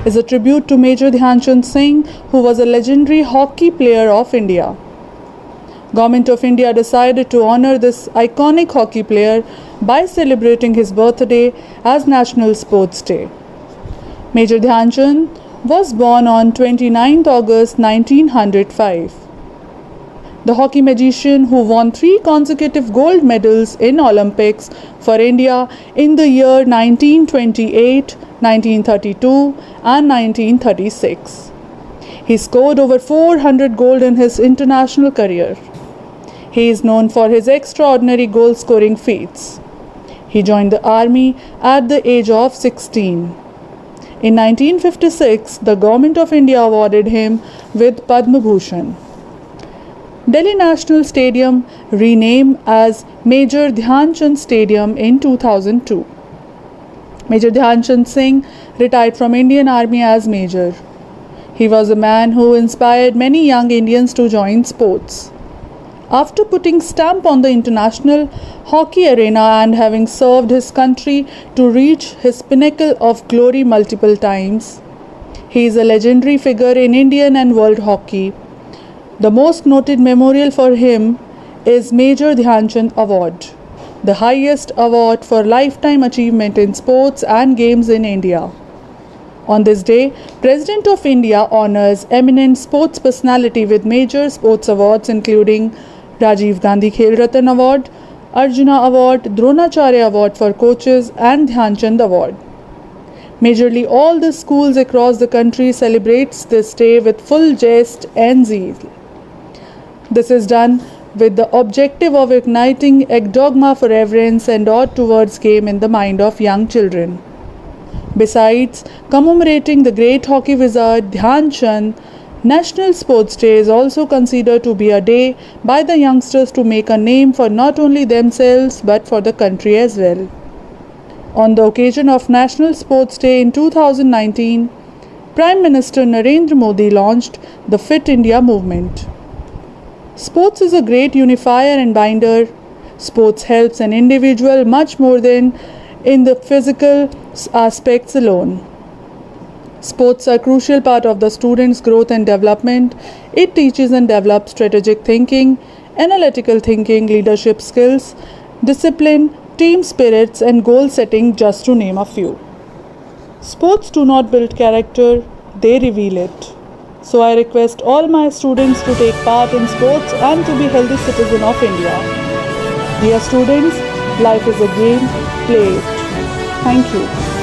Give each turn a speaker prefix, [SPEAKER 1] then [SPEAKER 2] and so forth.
[SPEAKER 1] is a tribute to Major Dhyan Chand Singh, who was a legendary hockey player of India. Government of India decided to honor this iconic hockey player by celebrating his birthday as National Sports Day. Major Dhyan Chand was born on 29 August 1905. The hockey magician who won 3 consecutive gold medals in Olympics for India in the year 1928, 1932 and 1936. He scored over 400 gold in his international career. He is known for his extraordinary goal-scoring feats. He joined the army at the age of 16. In 1956, the Government of India awarded him with Padma Bhushan. Delhi National Stadium renamed as Major Dhyan Chand Stadium in 2002. Major Dhyan Chand Singh retired from Indian Army as Major. He was a man who inspired many young Indians to join sports. After putting stamp on the international hockey arena and having served his country to reach his pinnacle of glory multiple times, he is a legendary figure in Indian and world hockey. The most noted memorial for him is Major Dhyan Chand Award, the highest award for lifetime achievement in sports and games in India. On this day, President of India honors eminent sports personality with major sports awards including Rajiv Gandhi Khel Ratan Award, Arjuna Award, Dronacharya Award for coaches and Dhyan Chand Award. Majorly all the schools across the country celebrates this day with full zest and zeal. This is done with the objective of igniting a dogma for reverence and awe towards game in the mind of young children. Besides commemorating the great hockey wizard Dhyan Chand, National Sports Day is also considered to be a day by the youngsters to make a name for not only themselves but for the country as well. On the occasion of National Sports Day in 2019, Prime Minister Narendra Modi launched the Fit India movement. Sports is a great unifier and binder. Sports helps an individual much more than in the physical aspects alone. Sports are a crucial part of the student's growth and development. It teaches and develops strategic thinking, analytical thinking, leadership skills, discipline, team spirits, and goal setting, just to name a few. Sports do not build character, they reveal it. So I request all my students to take part in sports and to be healthy citizen of India. Dear students, life is a game, play it. Thank you.